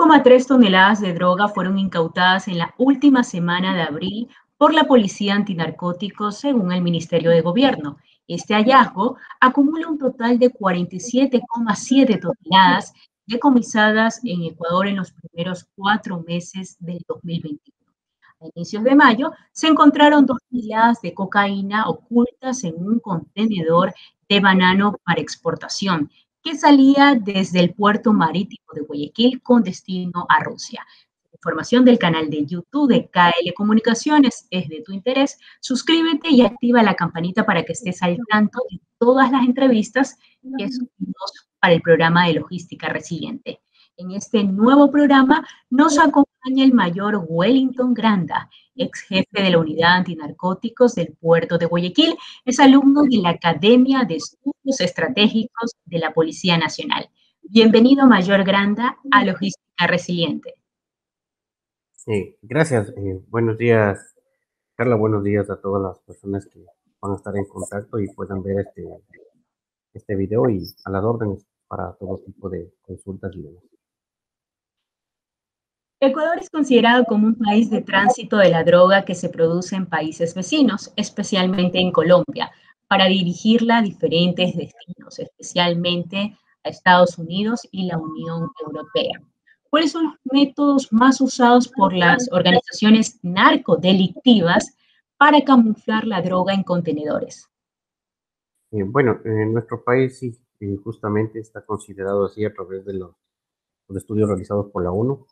2,3 toneladas de droga fueron incautadas en la última semana de abril por la Policía Antinarcóticos, según el Ministerio de Gobierno. Este hallazgo acumula un total de 47,7 toneladas decomisadas en Ecuador en los primeros 4 meses del 2021. A inicios de mayo se encontraron 2 toneladas de cocaína ocultas en un contenedor de banano para exportación que salía desde el puerto marítimo de Guayaquil con destino a Rusia. Información del canal de YouTube de KL Comunicaciones es de tu interés. Suscríbete y activa la campanita para que estés al tanto de todas las entrevistas que subimos para el programa de Logística Resiliente. En este nuevo programa nos acompaña el mayor Wellington Granda, ex jefe de la Unidad Antinarcóticos del puerto de Guayaquil. Es alumno de la Academia de Estudios Estratégicos de la Policía Nacional. Bienvenido, Mayor Granda, a Logística Resiliente. Gracias. Buenos días, Carla. Buenos días a todas las personas que van a estar en contacto y puedan ver este video, y a las órdenes para todo tipo de consultas y demás. Ecuador es considerado como un país de tránsito de la droga que se produce en países vecinos, especialmente en Colombia, para dirigirla a diferentes destinos, especialmente a Estados Unidos y la Unión Europea. ¿Cuáles son los métodos más usados por las organizaciones narcodelictivas para camuflar la droga en contenedores? Bueno, en nuestro país sí, justamente está considerado así a través de los estudios realizados por la ONU.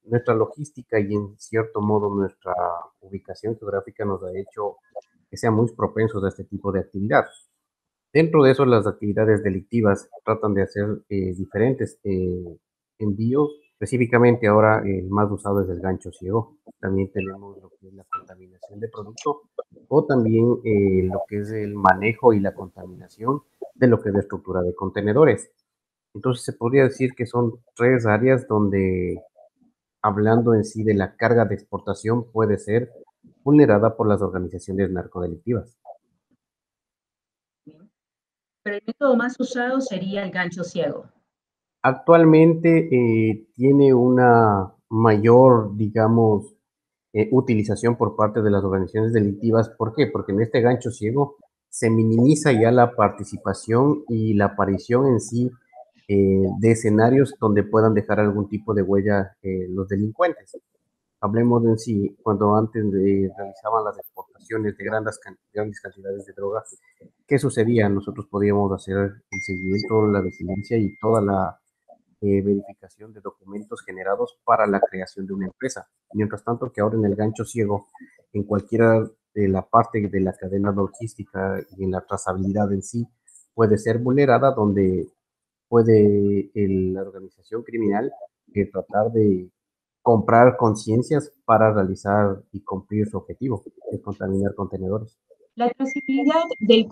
Nuestra logística y en cierto modo nuestra ubicación geográfica nos ha hecho que sean muy propensos a este tipo de actividad. Dentro de eso, las actividades delictivas tratan de hacer diferentes envíos. Específicamente ahora el más usado es el gancho ciego. También tenemos lo que es la contaminación de producto, o también lo que es el manejo y la contaminación de lo que es la estructura de contenedores. Entonces se podría decir que son tres áreas donde, hablando en sí de la carga de exportación, puede ser vulnerada por las organizaciones narcodelictivas. Pero el método más usado sería el gancho ciego. Actualmente tiene una mayor, digamos, utilización por parte de las organizaciones delictivas. ¿Por qué? Porque en este gancho ciego se minimiza ya la participación y la aparición en sí de escenarios donde puedan dejar algún tipo de huella los delincuentes. Hablemos en sí, cuando antes realizaban las exportaciones de grandes cantidades de drogas, ¿qué sucedía? Nosotros podíamos hacer el seguimiento, la vigilancia y toda la verificación de documentos generados para la creación de una empresa. Mientras tanto que ahora en el gancho ciego, en cualquiera de la parte de la cadena logística y en la trazabilidad en sí, puede ser vulnerada, donde puede la organización criminal tratar de comprar conciencias para realizar y cumplir su objetivo, de contaminar contenedores. La trazabilidad del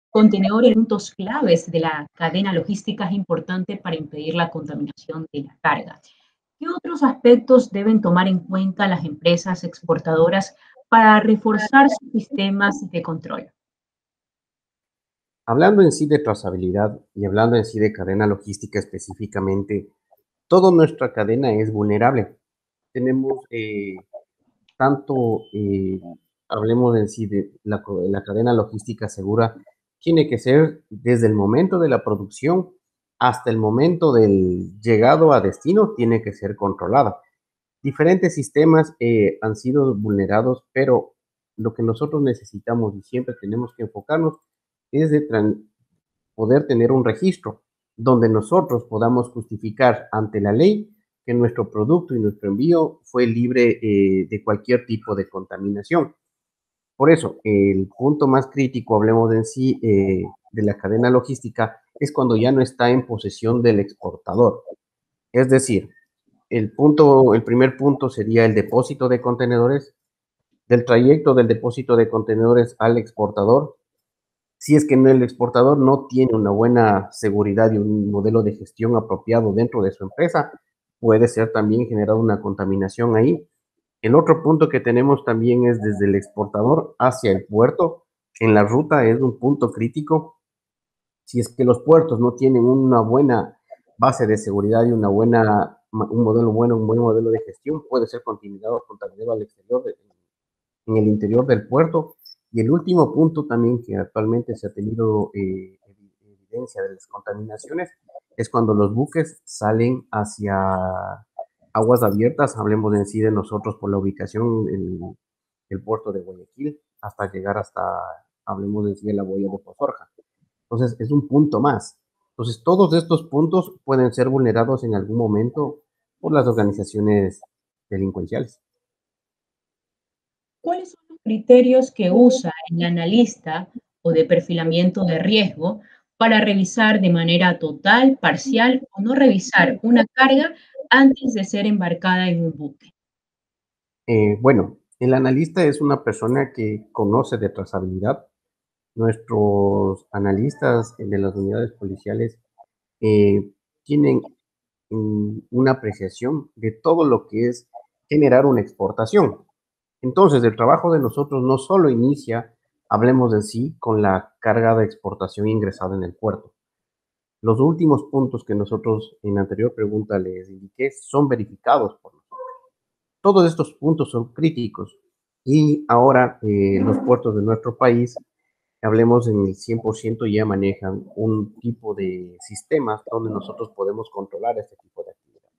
contenedor en puntos claves de la cadena logística es importante para impedir la contaminación de la carga. ¿Qué otros aspectos deben tomar en cuenta las empresas exportadoras para reforzar sus sistemas de control? Hablando en sí de trazabilidad y hablando en sí de cadena logística específicamente, toda nuestra cadena es vulnerable. Tenemos tanto, hablemos en sí de la cadena logística segura, tiene que ser desde el momento de la producción hasta el momento del llegado a destino, tiene que ser controlada. Diferentes sistemas han sido vulnerados, pero lo que nosotros necesitamos y siempre tenemos que enfocarnos es de poder tener un registro donde nosotros podamos justificar ante la ley que nuestro producto y nuestro envío fue libre de cualquier tipo de contaminación. Por eso, el punto más crítico, hablemos en sí de la cadena logística, es cuando ya no está en posesión del exportador. Es decir, el primer punto sería el depósito de contenedores, del trayecto del depósito de contenedores al exportador. Si es que el exportador no tiene una buena seguridad y un modelo de gestión apropiado dentro de su empresa, puede ser también generada una contaminación ahí. El otro punto que tenemos también es desde el exportador hacia el puerto. En la ruta es un punto crítico. Si es que los puertos no tienen una buena base de seguridad y un modelo bueno, un buen modelo de gestión puede ser contaminado al exterior, en el interior del puerto. Y el último punto también que actualmente se ha tenido evidencia de las contaminaciones es cuando los buques salen hacia aguas abiertas, hablemos en sí de nosotros por la ubicación en el puerto de Guayaquil, hasta llegar hasta, hablemos en sí de la boya de Pozorja. Entonces, es un punto más. Entonces, todos estos puntos pueden ser vulnerados en algún momento por las organizaciones delincuenciales. ¿Cuáles son los criterios que usa el analista o de perfilamiento de riesgo para revisar de manera total, parcial o no revisar una carga antes de ser embarcada en un buque? Bueno, el analista es una persona que conoce de trazabilidad. Nuestros analistas de las unidades policiales eh, tienen una apreciación de todo lo que es generar una exportación. Entonces, el trabajo de nosotros no solo inicia, hablemos en sí, con la carga de exportación ingresada en el puerto. Los últimos puntos que nosotros en la anterior pregunta les indiqué son verificados por nosotros. Todos estos puntos son críticos y ahora los puertos de nuestro país, hablemos en el 100%, ya manejan un tipo de sistemas donde nosotros podemos controlar este tipo de actividad.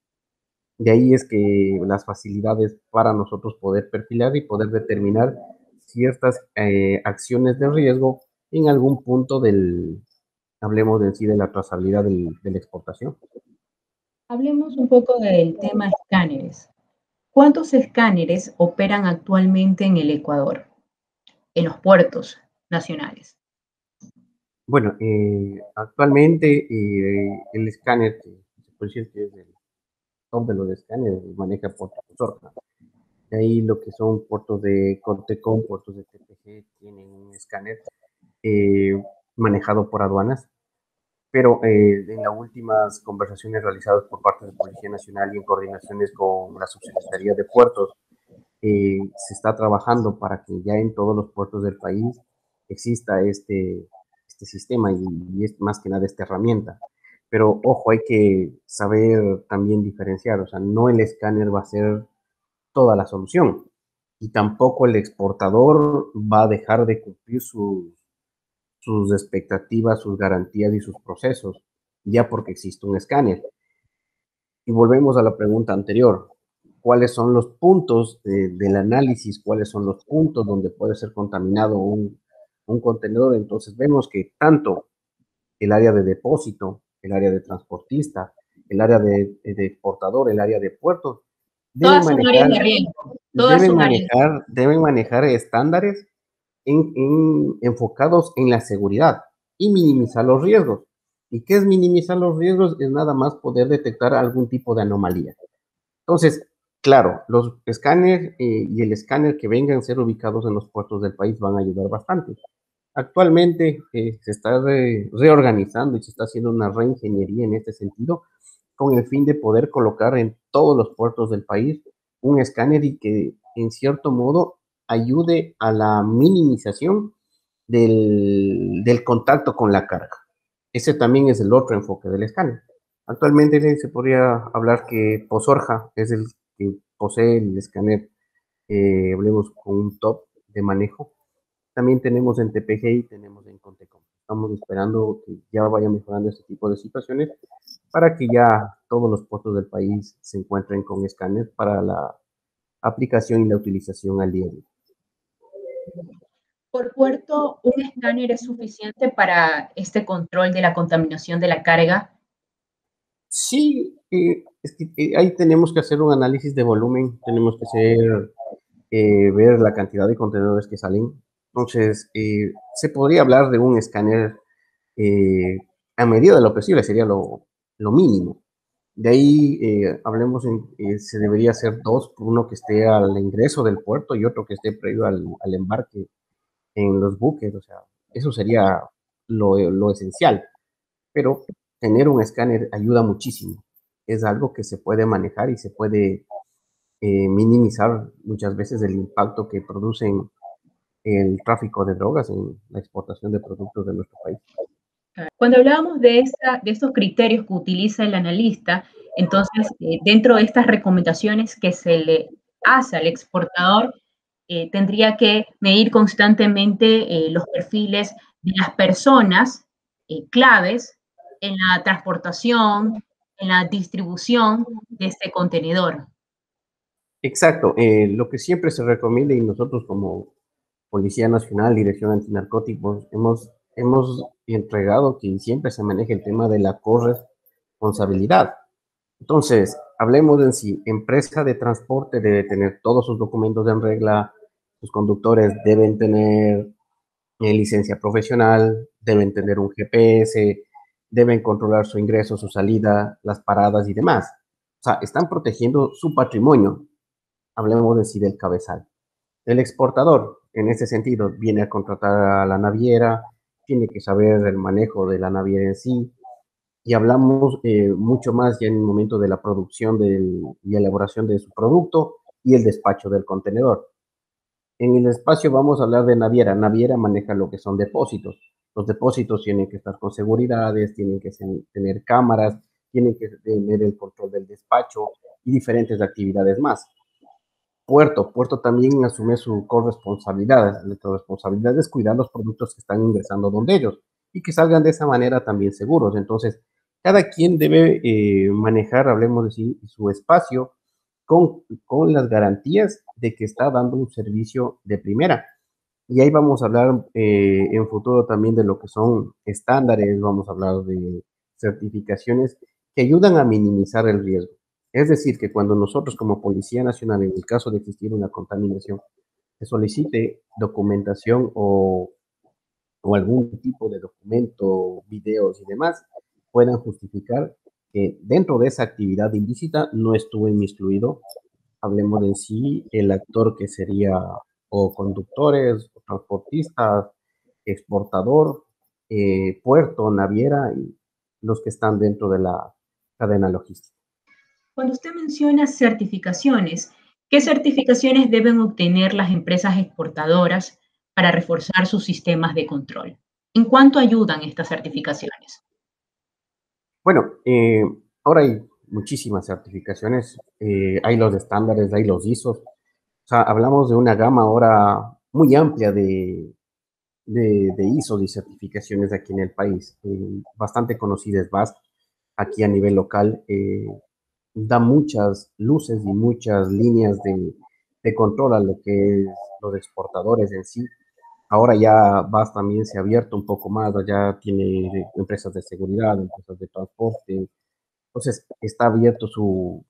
De ahí es que las facilidades para nosotros poder perfilar y poder determinar ciertas acciones de riesgo en algún punto hablemos en sí de la trazabilidad de la exportación. Hablemos un poco del tema escáneres. ¿Cuántos escáneres operan actualmente en el Ecuador, en los puertos nacionales? Bueno, actualmente el escáner, que se puede decir que es el top de los escáneres, maneja Puerto Sorca. De ahí lo que son puertos de Coltecón, puertos de TPG, tienen un escáner eh, manejado por aduanas, pero en las últimas conversaciones realizadas por parte de Policía Nacional y en coordinaciones con la Subsecretaría de Puertos, se está trabajando para que ya en todos los puertos del país exista este sistema y es más que nada esta herramienta. Pero ojo, hay que saber también diferenciar, o sea, no el escáner va a ser toda la solución y tampoco el exportador va a dejar de cumplir sus expectativas, sus garantías y sus procesos, ya porque existe un escáner. Y volvemos a la pregunta anterior. ¿Cuáles son los puntos del análisis? ¿Cuáles son los puntos donde puede ser contaminado un contenedor? Entonces vemos que tanto el área de depósito, el área de transportista, el área de exportador, el área de puertos, deben Todas son áreas manejar, de riesgo, todas son áreas. deben manejar estándares enfocados en la seguridad y minimizar los riesgos. ¿Y qué es minimizar los riesgos? Es nada más poder detectar algún tipo de anomalía. Entonces, claro, los escáneres y el escáner que vengan a ser ubicados en los puertos del país van a ayudar bastante. Actualmente se está reorganizando y se está haciendo una reingeniería en este sentido con el fin de poder colocar en todos los puertos del país un escáner y que en cierto modo ayude a la minimización del contacto con la carga. Ese también es el otro enfoque del escáner. Actualmente se podría hablar que Pozorja es el que posee el escáner, hablemos con un top de manejo. También tenemos en TPG y tenemos en Contecom. Estamos esperando que ya vaya mejorando este tipo de situaciones para que ya todos los puertos del país se encuentren con escáner para la aplicación y la utilización al día a día. Por puerto, ¿un escáner es suficiente para este control de la contaminación de la carga? Sí, es que ahí tenemos que hacer un análisis de volumen, tenemos que ver la cantidad de contenedores que salen. Entonces, se podría hablar de un escáner a medida de lo posible, sería lo mínimo. De ahí, se debería hacer dos, uno que esté al ingreso del puerto y otro que esté previo al embarque en los buques, o sea, eso sería lo esencial, pero tener un escáner ayuda muchísimo. Es algo que se puede manejar y se puede minimizar muchas veces el impacto que producen el tráfico de drogas en la exportación de productos de nuestro país. Cuando hablábamos de estos criterios que utiliza el analista, entonces, dentro de estas recomendaciones que se le hace al exportador, tendría que medir constantemente los perfiles de las personas claves en la transportación, en la distribución de este contenedor. Exacto, lo que siempre se recomienda y nosotros como Policía Nacional, Dirección Antinarcóticos, hemos entregado que siempre se maneje el tema de la corresponsabilidad. Entonces, hablemos en sí, empresa de transporte debe tener todos sus documentos en regla, sus conductores deben tener licencia profesional, deben tener un GPS, deben controlar su ingreso, su salida, las paradas y demás. O sea, están protegiendo su patrimonio. Hablemos en sí del cabezal. El exportador, en ese sentido, viene a contratar a la naviera, tiene que saber el manejo de la naviera en sí, y hablamos mucho más ya en el momento de la producción y elaboración de su producto y el despacho del contenedor. En el espacio vamos a hablar de naviera. Naviera maneja lo que son depósitos. Los depósitos tienen que estar con seguridades, tienen que tener cámaras, tienen que tener el control del despacho y diferentes actividades más. Puerto también asume su corresponsabilidad. La corresponsabilidad es cuidar los productos que están ingresando donde ellos y que salgan de esa manera también seguros. Entonces, cada quien debe manejar, hablemos de sí, su espacio con las garantías de que está dando un servicio de primera. Y ahí vamos a hablar en futuro también de lo que son estándares, vamos a hablar de certificaciones que ayudan a minimizar el riesgo. Es decir, que cuando nosotros como Policía Nacional, en el caso de existir una contaminación, se solicite documentación o algún tipo de documento, videos y demás, puedan justificar que dentro de esa actividad ilícita no estuvo inmiscuido, hablemos en sí, el actor que sería o conductores, o transportistas, exportador, puerto, naviera y los que están dentro de la cadena logística. Cuando usted menciona certificaciones, ¿qué certificaciones deben obtener las empresas exportadoras para reforzar sus sistemas de control? ¿En cuánto ayudan estas certificaciones? Bueno, ahora hay muchísimas certificaciones, hay los estándares, hay los ISOs, o sea, hablamos de una gama ahora muy amplia de ISOs y certificaciones aquí en el país. Bastante conocida es BASC, aquí a nivel local, da muchas luces y muchas líneas de control a lo que es los exportadores en sí. Ahora ya BASC también se ha abierto un poco más, ya tiene empresas de seguridad, empresas de transporte, entonces está abierto su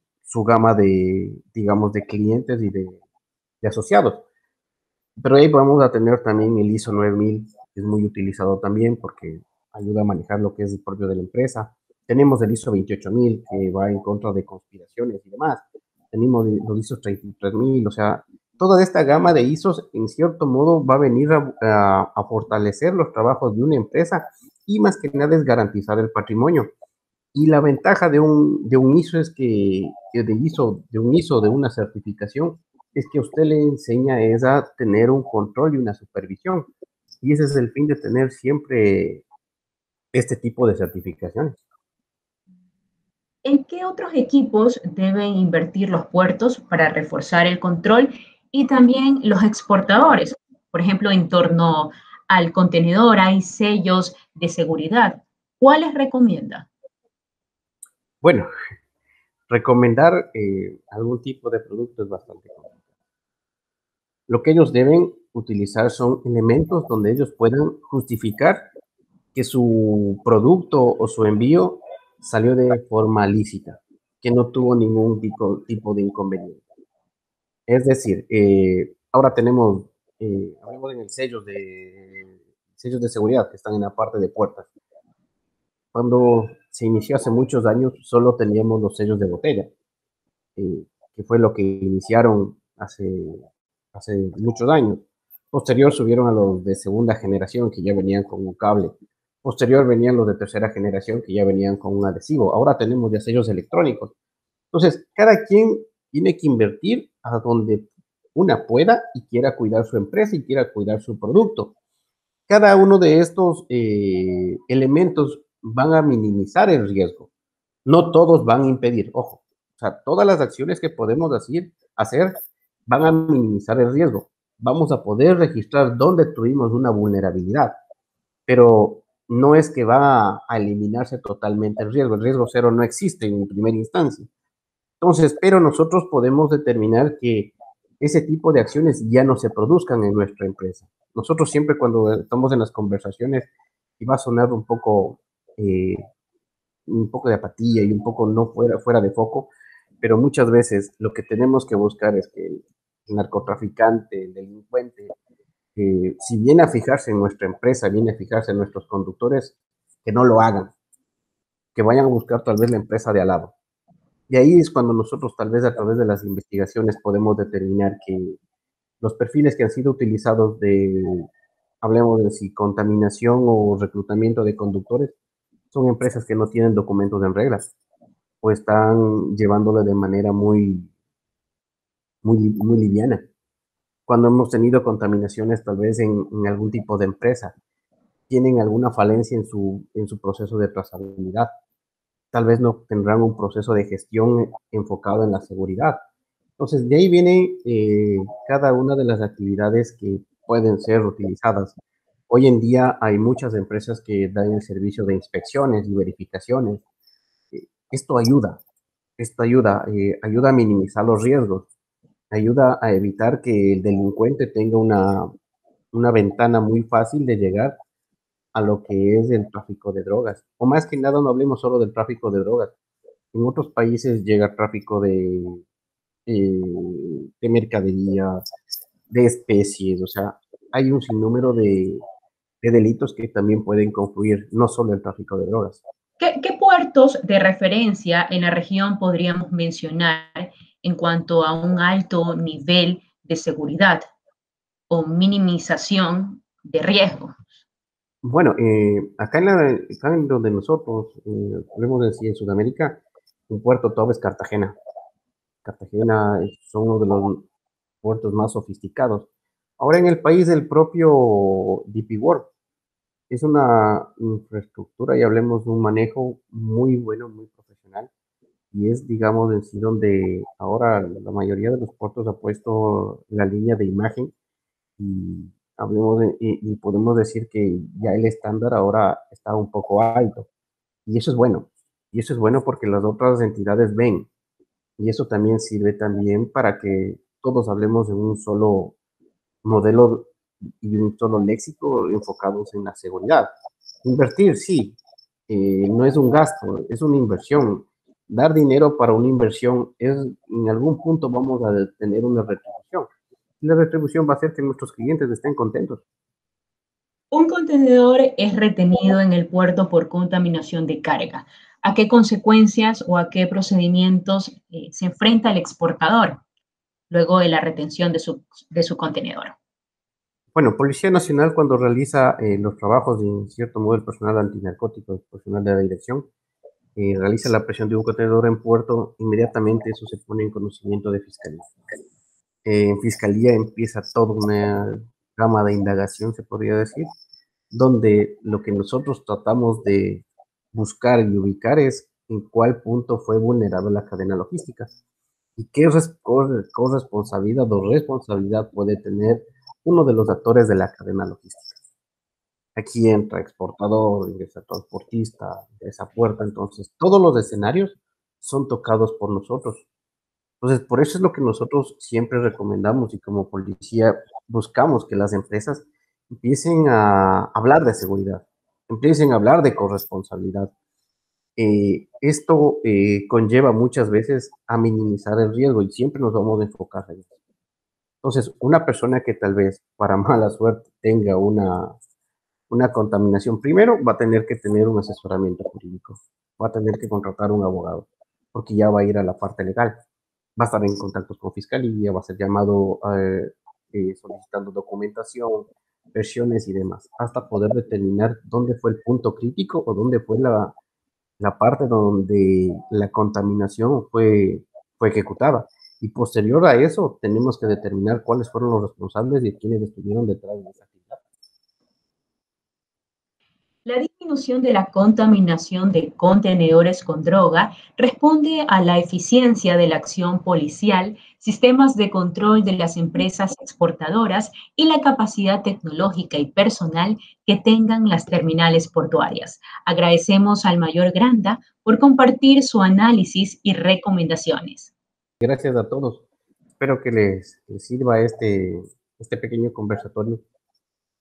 gama de, digamos, de clientes y de asociados. Pero ahí vamos a tener también el ISO 9000, que es muy utilizado también porque ayuda a manejar lo que es el propio de la empresa. Tenemos el ISO 28000, que va en contra de conspiraciones y demás. Tenemos los ISO 33000, o sea, toda esta gama de ISOs, en cierto modo, va a venir a fortalecer los trabajos de una empresa y más que nada es garantizar el patrimonio. Y la ventaja de un ISO es que de un ISO, de una certificación, es que usted le enseña es a tener un control y una supervisión. Y ese es el fin de tener siempre este tipo de certificaciones. ¿En qué otros equipos deben invertir los puertos para reforzar el control y también los exportadores? Por ejemplo, en torno al contenedor hay sellos de seguridad. ¿Cuáles recomienda? Bueno, recomendar algún tipo de producto es bastante complicado. Lo que ellos deben utilizar son elementos donde ellos puedan justificar que su producto o su envío salió de forma lícita, que no tuvo ningún tipo de inconveniente. Es decir, ahora tenemos, hablemos en el sellos de seguridad que están en la parte de puertas. Cuando se inició hace muchos años, solo teníamos los sellos de botella, que fue lo que iniciaron hace muchos años. Posterior subieron a los de segunda generación, que ya venían con un cable. Posterior venían los de tercera generación, que ya venían con un adhesivo. Ahora tenemos ya sellos electrónicos. Entonces, cada quien tiene que invertir a donde una pueda y quiera cuidar su empresa y quiera cuidar su producto. Cada uno de estos elementos van a minimizar el riesgo. No todos van a impedir, ojo, o sea, todas las acciones que podemos hacer van a minimizar el riesgo. Vamos a poder registrar dónde tuvimos una vulnerabilidad, pero no es que va a eliminarse totalmente el riesgo cero no existe en primera instancia. Entonces, pero nosotros podemos determinar que ese tipo de acciones ya no se produzcan en nuestra empresa. Nosotros siempre cuando estamos en las conversaciones, y va a sonar eh, un poco de apatía y un poco no fuera de foco, pero muchas veces lo que tenemos que buscar es que el narcotraficante, el delincuente, si viene a fijarse en nuestra empresa, viene a fijarse en nuestros conductores, que no lo hagan, que vayan a buscar tal vez la empresa de al lado. Y ahí es cuando nosotros tal vez a través de las investigaciones podemos determinar que los perfiles que han sido utilizados hablemos de si contaminación o reclutamiento de conductores, son empresas que no tienen documentos en regla o están llevándolo de manera muy liviana. Cuando hemos tenido contaminaciones tal vez en algún tipo de empresa, tienen alguna falencia en su proceso de trazabilidad. Tal vez no tendrán un proceso de gestión enfocado en la seguridad. Entonces, de ahí viene cada una de las actividades que pueden ser utilizadas. Hoy en día hay muchas empresas que dan el servicio de inspecciones y verificaciones. Esto ayuda a minimizar los riesgos, ayuda a evitar que el delincuente tenga una ventana muy fácil de llegar a lo que es el tráfico de drogas. O más que nada, no hablemos solo del tráfico de drogas. En otros países llega tráfico de mercaderías, de especies, o sea, hay un sinnúmero de delitos que también pueden confluir, no solo el tráfico de drogas. ¿Qué puertos de referencia en la región podríamos mencionar en cuanto a un alto nivel de seguridad o minimización de riesgo? Bueno, acá en donde nosotros, podemos decir en Sudamérica, un puerto top es Cartagena. Cartagena son uno de los puertos más sofisticados. Ahora en el país del propio DP World, es una infraestructura y hablemos de un manejo muy bueno, muy profesional. Y es, digamos, en sí donde ahora la mayoría de los puertos ha puesto la línea de imagen y, y podemos decir que ya el estándar ahora está un poco alto. Y eso es bueno. Y eso es bueno porque las otras entidades ven. Y eso también sirve también para que todos hablemos de un solo modelo y un solo léxico enfocados en la seguridad. Invertir, sí, no es un gasto, es una inversión. Dar dinero para una inversión es, en algún punto vamos a tener una retribución. Y la retribución va a hacer que nuestros clientes estén contentos. Un contenedor es retenido en el puerto por contaminación de carga. ¿A qué consecuencias o a qué procedimientos se enfrenta el exportador luego de la retención de su contenedor? Bueno, Policía Nacional cuando realiza los trabajos de, en cierto modo, el personal antinarcótico, el personal de la dirección, realiza la presión de un contenedor en puerto, inmediatamente eso se pone en conocimiento de Fiscalía. En Fiscalía empieza toda una gama de indagación, se podría decir, donde lo que nosotros tratamos de buscar y ubicar es en cuál punto fue vulnerable la cadena logística y qué corresponsabilidad o responsabilidad puede tener uno de los actores de la cadena logística. Aquí entra exportador, ingresa transportista, ingresa puerta, entonces todos los escenarios son tocados por nosotros. Entonces, por eso es lo que nosotros siempre recomendamos y como policía buscamos que las empresas empiecen a hablar de seguridad, empiecen a hablar de corresponsabilidad. Esto conlleva muchas veces a minimizar el riesgo y siempre nos vamos a enfocar en eso. Entonces, una persona que tal vez para mala suerte tenga una contaminación, primero va a tener que tener un asesoramiento jurídico, va a tener que contratar un abogado, porque ya va a ir a la parte legal, va a estar en contacto con fiscalía, va a ser llamado solicitando documentación, versiones y demás, hasta poder determinar dónde fue el punto crítico o dónde fue la parte donde la contaminación fue ejecutada. Y posterior a eso, tenemos que determinar cuáles fueron los responsables y quiénes estuvieron detrás de esa actividad. disminución de la contaminación de contenedores con droga responde a la eficiencia de la acción policial, sistemas de control de las empresas exportadoras y la capacidad tecnológica y personal que tengan las terminales portuarias. Agradecemos al mayor Granda por compartir su análisis y recomendaciones. Gracias a todos. Espero que les sirva este pequeño conversatorio.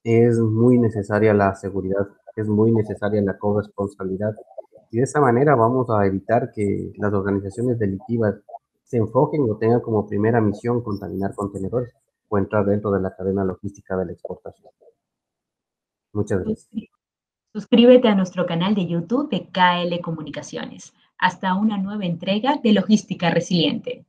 Es muy necesaria la seguridad, es muy necesaria la corresponsabilidad y de esa manera vamos a evitar que las organizaciones delictivas se enfoquen o tengan como primera misión contaminar contenedores o entrar dentro de la cadena logística de la exportación. Muchas gracias. Suscríbete a nuestro canal de YouTube de KL Comunicaciones. Hasta una nueva entrega de Logística Resiliente.